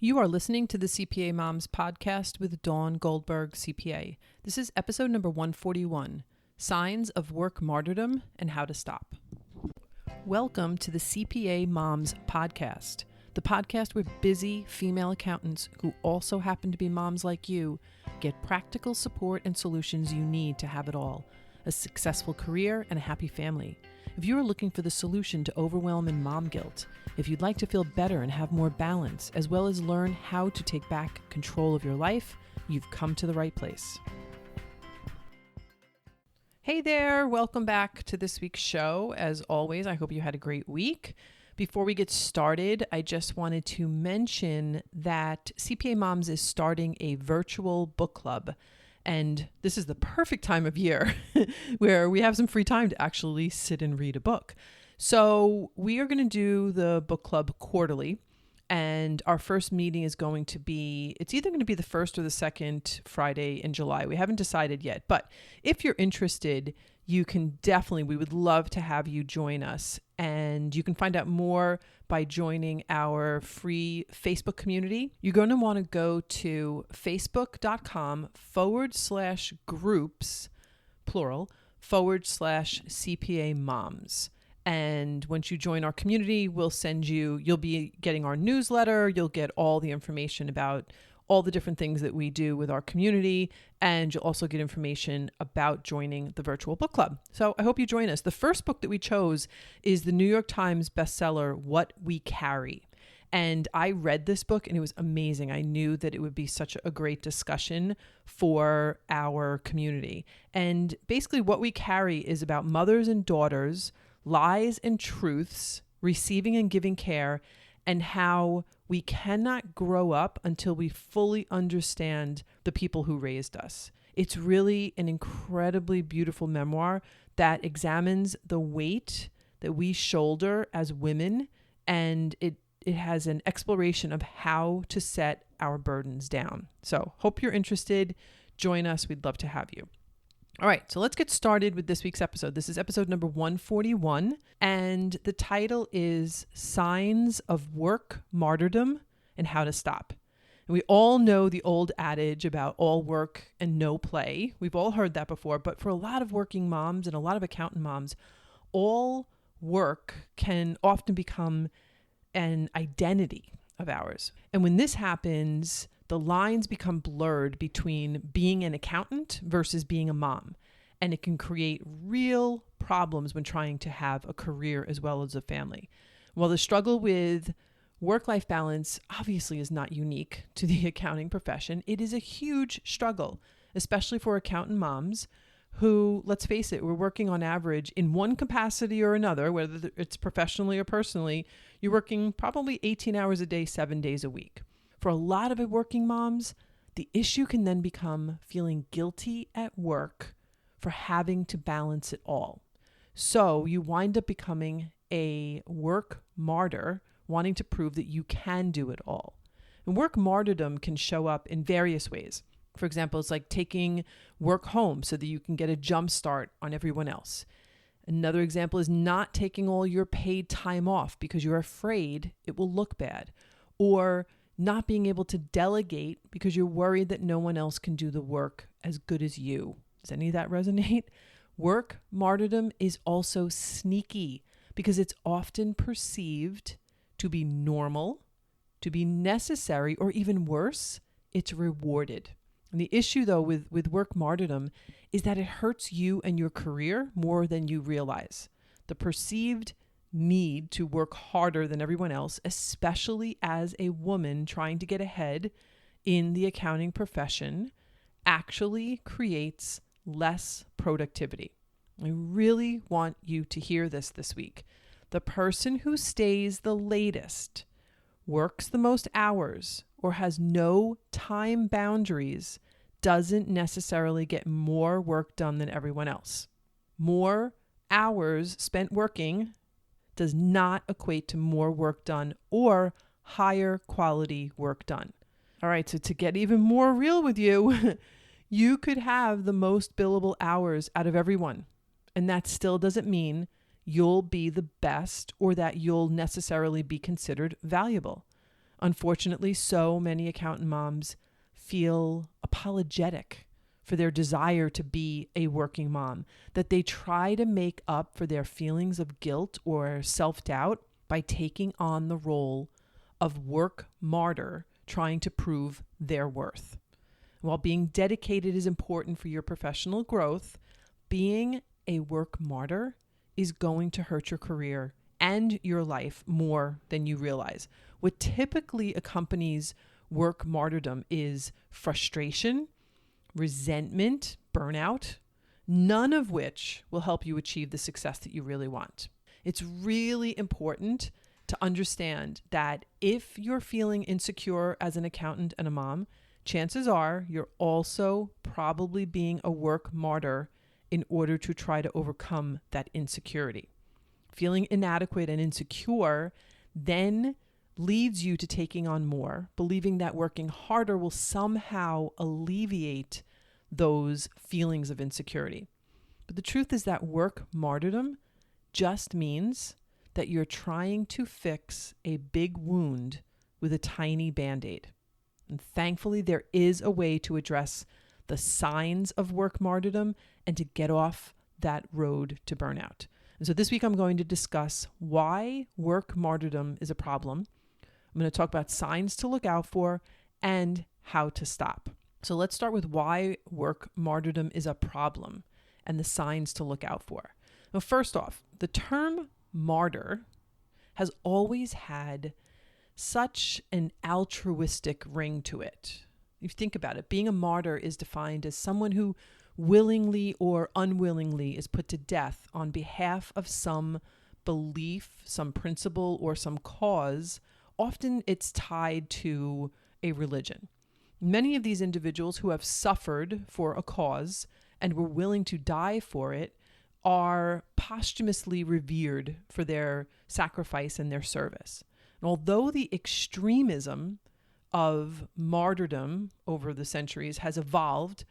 You are listening to the CPA Moms podcast with Dawn Goldberg, CPA. This is episode number 141, Signs of Work Martyrdom and How to Stop. Welcome to the CPA Moms podcast, the podcast where busy female accountants who also happen to be moms like you get practical support and solutions you need to have it all, a successful career and a happy family. If you are looking for the solution to overwhelm and mom guilt, if you'd like to feel better and have more balance, as well as learn how to take back control of your life, you've come to the right place. Hey there, welcome back to this week's show. As always, I hope you had a great week. Before we get started, I just wanted to mention that CPA Moms is starting a virtual book club. And this is the perfect time of year where we have some free time to actually sit and read a book. So we are going to do the book club quarterly. And our first meeting is going to be, it's either going to be the first or the second Friday in July. We haven't decided yet. But if you're interested, you can definitely, we would love to have you join us. And you can find out more by joining our free Facebook community. You're going to want to go to facebook.com/groups, plural, /CPA Moms. And once you join our community, you'll be getting our newsletter. You'll get all the information about all the different things that we do with our community. And you'll also get information about joining the virtual book club. So I hope you join us. The first book that we chose is the New York Times bestseller, What We Carry. And I read this book and it was amazing. I knew that it would be such a great discussion for our community. And basically what we carry is about mothers and daughters, lies and truths, receiving and giving care, and how we cannot grow up until we fully understand the people who raised us. It's really an incredibly beautiful memoir that examines the weight that we shoulder as women, and it has an exploration of how to set our burdens down. So hope you're interested. Join us. We'd love to have you. All right, so let's get started with this week's episode. This is episode number 141, and the title is Signs of Work Martyrdom and How to Stop. And we all know the old adage about all work and no play. We've all heard that before, but for a lot of working moms and a lot of accountant moms, all work can often become an identity of ours. And when this happens, the lines become blurred between being an accountant versus being a mom. And it can create real problems when trying to have a career as well as a family. While the struggle with work-life balance obviously is not unique to the accounting profession, it is a huge struggle, especially for accountant moms who, let's face it, we're working on average in one capacity or another, whether it's professionally or personally, you're working probably 18 hours a day, 7 days a week. For a lot of working moms, the issue can then become feeling guilty at work for having to balance it all. So you wind up becoming a work martyr, wanting to prove that you can do it all. And work martyrdom can show up in various ways. For example, it's like taking work home so that you can get a jump start on everyone else. Another example is not taking all your paid time off because you're afraid it will look bad. Or not being able to delegate because you're worried that no one else can do the work as good as you. Does any of that resonate? Work martyrdom is also sneaky because it's often perceived to be normal, to be necessary, or even worse, it's rewarded. And the issue though with work martyrdom is that it hurts you and your career more than you realize. The perceived need to work harder than everyone else, especially as a woman trying to get ahead in the accounting profession, actually creates less productivity. I really want you to hear this week. The person who stays the latest, works the most hours, or has no time boundaries doesn't necessarily get more work done than everyone else. More hours spent working does not equate to more work done or higher quality work done. All right, so to get even more real with you, you could have the most billable hours out of everyone. And that still doesn't mean you'll be the best or that you'll necessarily be considered valuable. Unfortunately, so many accountant moms feel apologetic for their desire to be a working mom, that they try to make up for their feelings of guilt or self-doubt by taking on the role of work martyr, trying to prove their worth. While being dedicated is important for your professional growth, being a work martyr is going to hurt your career and your life more than you realize. What typically accompanies work martyrdom is frustration, resentment, burnout, none of which will help you achieve the success that you really want. It's really important to understand that if you're feeling insecure as an accountant and a mom, chances are you're also probably being a work martyr in order to try to overcome that insecurity. Feeling inadequate and insecure then leads you to taking on more, believing that working harder will somehow alleviate those feelings of insecurity. But the truth is that work martyrdom just means that you're trying to fix a big wound with a tiny Band-Aid. And thankfully, there is a way to address the signs of work martyrdom and to get off that road to burnout. And so this week, I'm going to discuss why work martyrdom is a problem. I'm going to talk about signs to look out for and how to stop. So let's start with why work martyrdom is a problem and the signs to look out for. Now, first off, the term martyr has always had such an altruistic ring to it. If you think about it, being a martyr is defined as someone who willingly or unwillingly is put to death on behalf of some belief, some principle, or some cause. Often it's tied to a religion. Many of these individuals who have suffered for a cause and were willing to die for it are posthumously revered for their sacrifice and their service. And although the extremism of martyrdom over the centuries has evolved,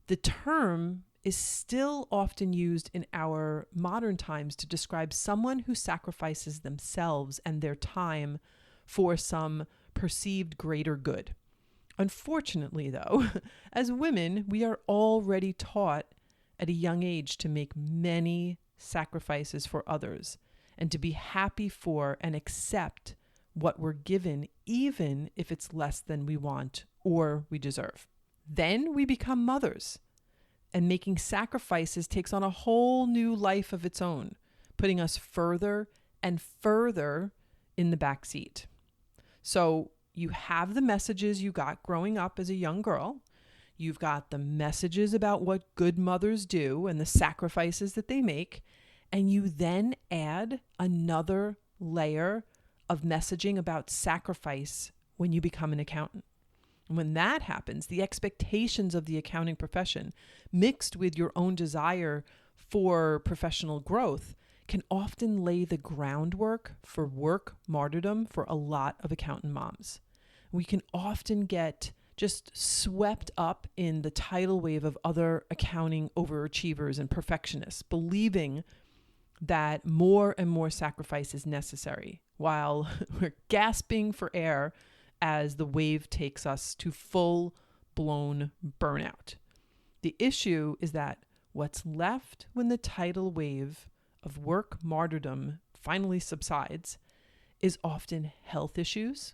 the term is still often used in our modern times to describe someone who sacrifices themselves and their time for some perceived greater good. Unfortunately, though, as women, we are already taught at a young age to make many sacrifices for others and to be happy for and accept what we're given, even if it's less than we want or we deserve. Then we become mothers, and making sacrifices takes on a whole new life of its own, putting us further and further in the back seat. So you have the messages you got growing up as a young girl. You've got the messages about what good mothers do and the sacrifices that they make. And you then add another layer of messaging about sacrifice when you become an accountant. And when that happens, the expectations of the accounting profession, mixed with your own desire for professional growth, can often lay the groundwork for work martyrdom for a lot of accountant moms. We can often get just swept up in the tidal wave of other accounting overachievers and perfectionists, believing that more and more sacrifice is necessary, while we're gasping for air as the wave takes us to full-blown burnout. The issue is that what's left when the tidal wave of work martyrdom finally subsides is often health issues,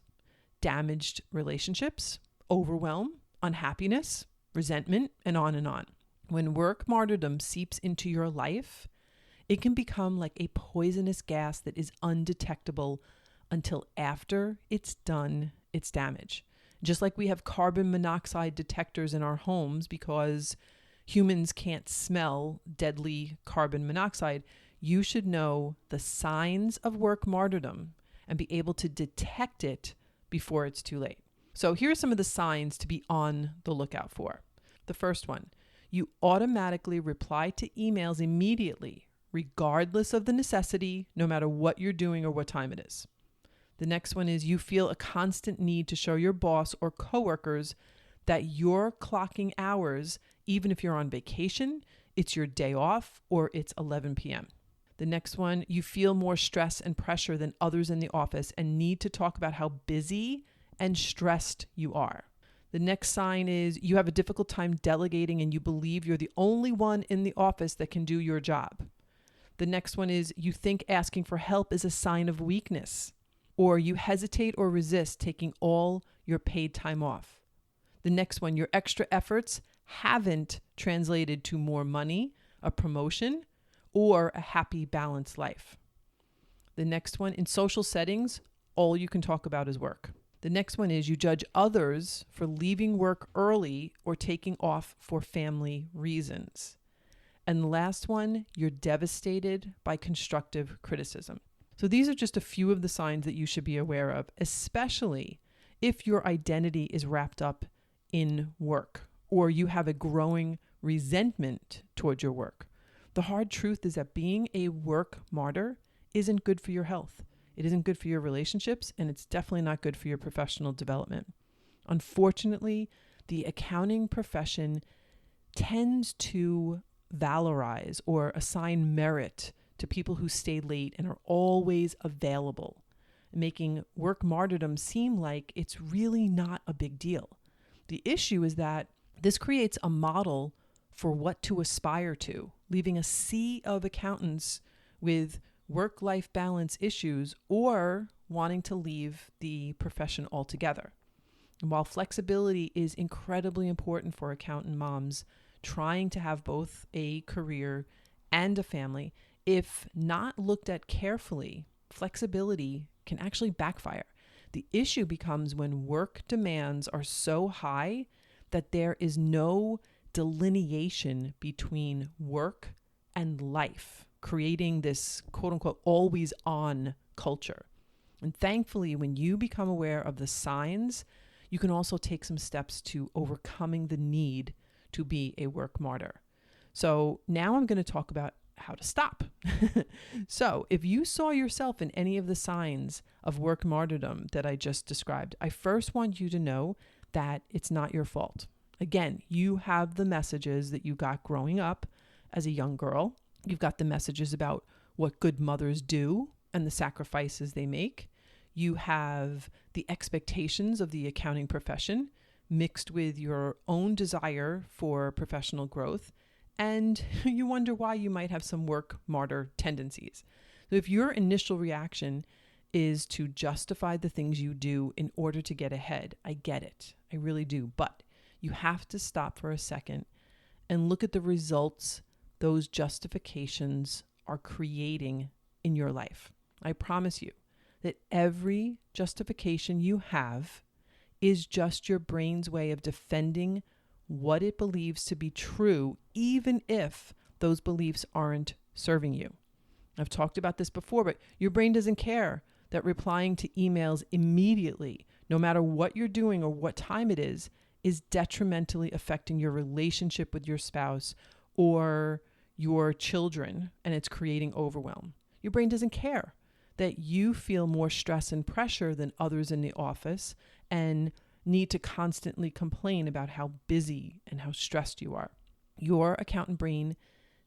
damaged relationships, overwhelm, unhappiness, resentment, and on and on. When work martyrdom seeps into your life, it can become like a poisonous gas that is undetectable until after it's done its damage. Just like we have carbon monoxide detectors in our homes because humans can't smell deadly carbon monoxide, you should know the signs of work martyrdom and be able to detect it before it's too late. So here are some of the signs to be on the lookout for. The first one, you automatically reply to emails immediately, regardless of the necessity, no matter what you're doing or what time it is. The next one is you feel a constant need to show your boss or coworkers that you're clocking hours, even if you're on vacation, it's your day off, or it's 11 p.m. The next one, you feel more stress and pressure than others in the office and need to talk about how busy and stressed you are. The next sign is you have a difficult time delegating and you believe you're the only one in the office that can do your job. The next one is you think asking for help is a sign of weakness, or you hesitate or resist taking all your paid time off. The next one, your extra efforts haven't translated to more money, a promotion, or a happy, balanced life. The next one, in social settings, all you can talk about is work. The next one is you judge others for leaving work early or taking off for family reasons. And the last one, you're devastated by constructive criticism. So these are just a few of the signs that you should be aware of, especially if your identity is wrapped up in work or you have a growing resentment towards your work. The hard truth is that being a work martyr isn't good for your health. It isn't good for your relationships, and it's definitely not good for your professional development. Unfortunately, the accounting profession tends to valorize or assign merit to people who stay late and are always available, making work martyrdom seem like it's really not a big deal. The issue is that this creates a model for what to aspire to, leaving a sea of accountants with work-life balance issues or wanting to leave the profession altogether. And while flexibility is incredibly important for accountant moms trying to have both a career and a family, if not looked at carefully, flexibility can actually backfire. The issue becomes when work demands are so high that there is no delineation between work and life, creating this quote unquote always on culture. And thankfully, when you become aware of the signs, you can also take some steps to overcoming the need to be a work martyr. So now I'm going to talk about how to stop. So if you saw yourself in any of the signs of work martyrdom that I just described, I first want you to know that it's not your fault. Again, you have the messages that you got growing up as a young girl. You've got the messages about what good mothers do and the sacrifices they make. You have the expectations of the accounting profession mixed with your own desire for professional growth. And you wonder why you might have some work martyr tendencies. So if your initial reaction is to justify the things you do in order to get ahead, I get it. I really do. But you have to stop for a second and look at the results those justifications are creating in your life. I promise you that every justification you have is just your brain's way of defending what it believes to be true, even if those beliefs aren't serving you. I've talked about this before, but your brain doesn't care that replying to emails immediately, no matter what you're doing or what time it is detrimentally affecting your relationship with your spouse or your children, and it's creating overwhelm. Your brain doesn't care that you feel more stress and pressure than others in the office and need to constantly complain about how busy and how stressed you are. Your accountant brain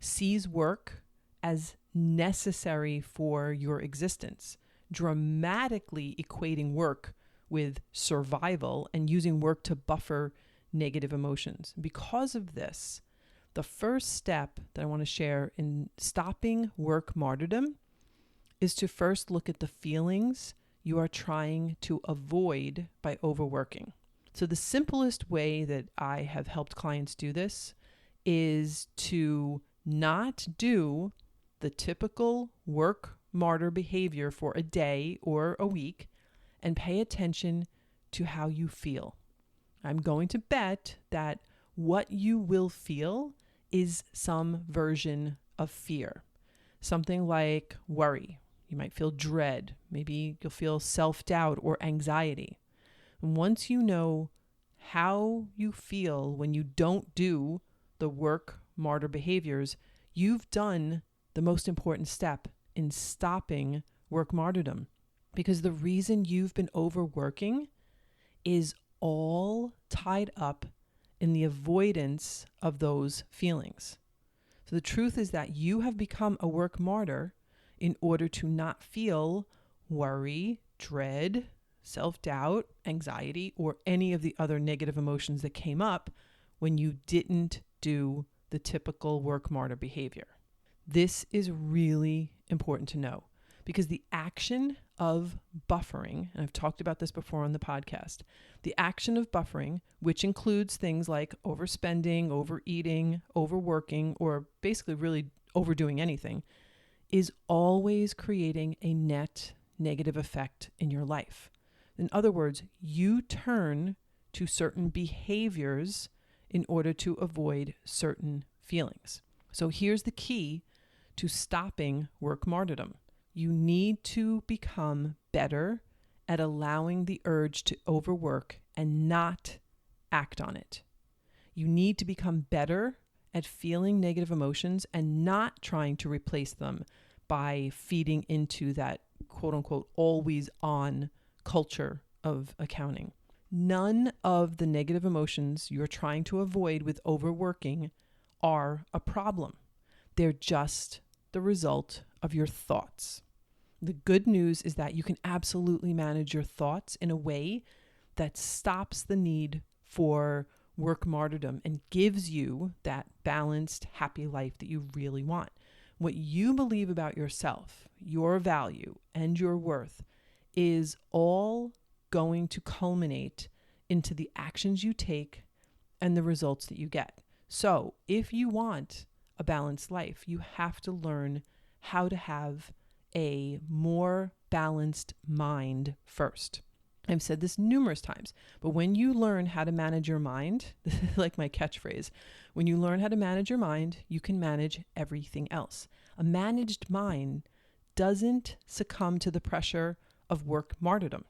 sees work as necessary for your existence, dramatically equating work with survival and using work to buffer negative emotions. Because of this, the first step that I want to share in stopping work martyrdom is to first look at the feelings you are trying to avoid by overworking. So the simplest way that I have helped clients do this is to not do the typical work martyr behavior for a day or a week and pay attention to how you feel. I'm going to bet that what you will feel is some version of fear, something like worry. You might feel dread. Maybe you'll feel self-doubt or anxiety. And once you know how you feel when you don't do the work martyr behaviors, you've done the most important step in stopping work martyrdom. Because the reason you've been overworking is all tied up in the avoidance of those feelings. So the truth is that you have become a work martyr in order to not feel worry, dread, self-doubt, anxiety, or any of the other negative emotions that came up when you didn't do the typical work martyr behavior. This is really important to know because the action of buffering, and I've talked about this before on the podcast, the action of buffering, which includes things like overspending, overeating, overworking, or basically really overdoing anything, is always creating a net negative effect in your life. In other words, you turn to certain behaviors in order to avoid certain feelings. So here's the key to stopping work martyrdom. You need to become better at allowing the urge to overwork and not act on it. You need to become better at feeling negative emotions and not trying to replace them by feeding into that quote unquote always on culture of accounting. None of the negative emotions you're trying to avoid with overworking are a problem. They're just the result of your thoughts. The good news is that you can absolutely manage your thoughts in a way that stops the need for work martyrdom and gives you that balanced, happy life that you really want. What you believe about yourself, your value, and your worth is all going to culminate into the actions you take and the results that you get. So if you want a balanced life, you have to learn how to have a more balanced mind first. I've said this numerous times, but when you learn how to manage your mind, this is like my catchphrase, when you learn how to manage your mind, you can manage everything else. A managed mind doesn't succumb to the pressure of work martyrdom.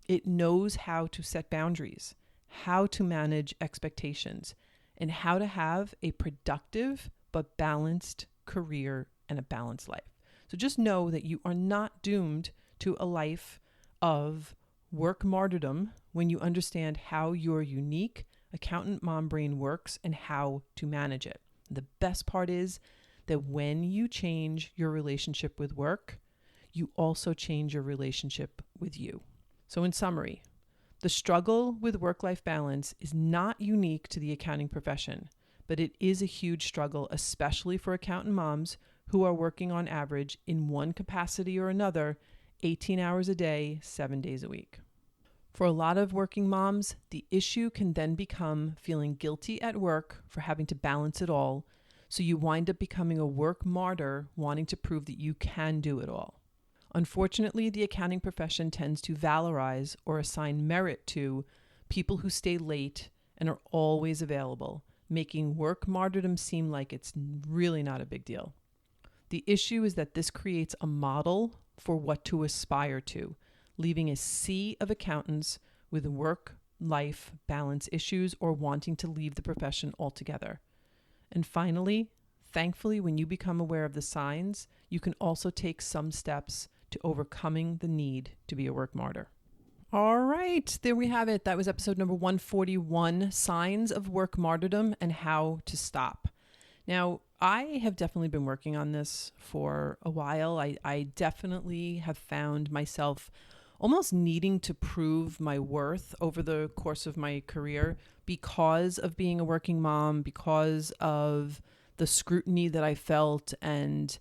It knows how to set boundaries, how to manage expectations, and how to have a productive but balanced career and a balanced life. So just know that you are not doomed to a life of work martyrdom when you understand how your unique accountant mom brain works and how to manage it. The best part is that when you change your relationship with work, you also change your relationship with you. So in summary, the struggle with work-life balance is not unique to the accounting profession, but it is a huge struggle, especially for accountant moms who are working on average in one capacity or another, 18 hours a day, 7 days a week. For a lot of working moms, the issue can then become feeling guilty at work for having to balance it all, so you wind up becoming a work martyr wanting to prove that you can do it all. Unfortunately, the accounting profession tends to valorize or assign merit to people who stay late and are always available, making work martyrdom seem like it's really not a big deal. The issue is that this creates a model for what to aspire to, leaving a sea of accountants with work-life balance issues or wanting to leave the profession altogether. And finally, thankfully, when you become aware of the signs, you can also take some steps to overcoming the need to be a work martyr. All right, there we have it. That was episode number 141, Signs of Work Martyrdom and How to Stop. Now, I have definitely been working on this for a while. I definitely have found myself almost needing to prove my worth over the course of my career because of being a working mom, because of the scrutiny that I felt and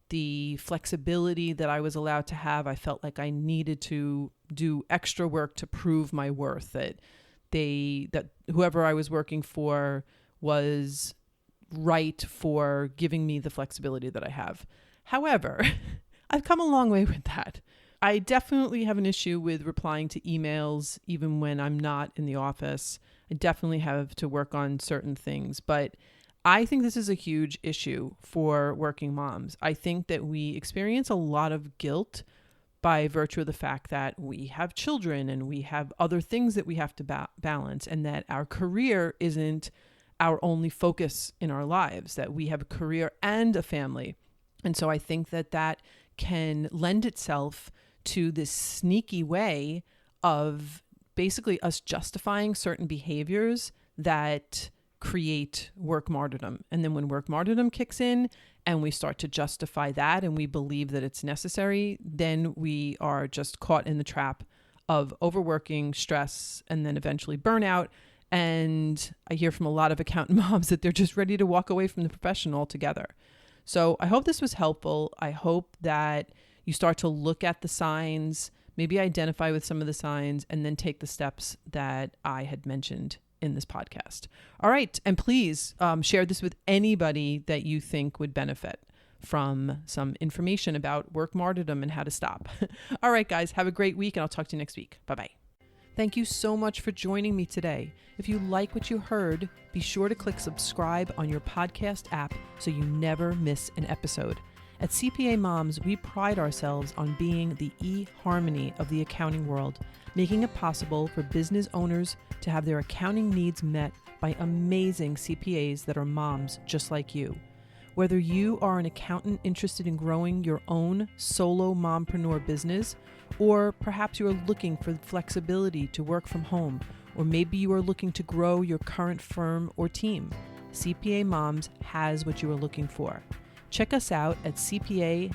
the flexibility that I was allowed to have. I felt like I needed to do extra work to prove my worth, that whoever I was working for was right for giving me the flexibility that I have. However, I've come a long way with that. I definitely have an issue with replying to emails even when I'm not in the office. I definitely have to work on certain things, but I think this is a huge issue for working moms. I think that we experience a lot of guilt by virtue of the fact that we have children and we have other things that we have to balance, and that our career isn't our only focus in our lives, that we have a career and a family. And so I think that can lend itself to this sneaky way of basically us justifying certain behaviors that create work martyrdom. And then when work martyrdom kicks in and we start to justify that and we believe that it's necessary, then we are just caught in the trap of overworking, stress, and then eventually burnout. And I hear from a lot of accountant moms that they're just ready to walk away from the profession altogether. So I hope this was helpful. I hope that you start to look at the signs, maybe identify with some of the signs, and then take the steps that I had mentioned in this podcast. All right. And please share this with anybody that you think would benefit from some information about work martyrdom and how to stop. All right, guys, have a great week, and I'll talk to you next week. Bye-bye. Thank you so much for joining me today. If you like what you heard, be sure to click subscribe on your podcast app so you never miss an episode. At CPA Moms, we pride ourselves on being the e-harmony of the accounting world, making it possible for business owners to have their accounting needs met by amazing CPAs that are moms just like you. Whether you are an accountant interested in growing your own solo mompreneur business, or perhaps you are looking for flexibility to work from home, or maybe you are looking to grow your current firm or team, CPA Moms has what you are looking for. Check us out at cpa-moms.com.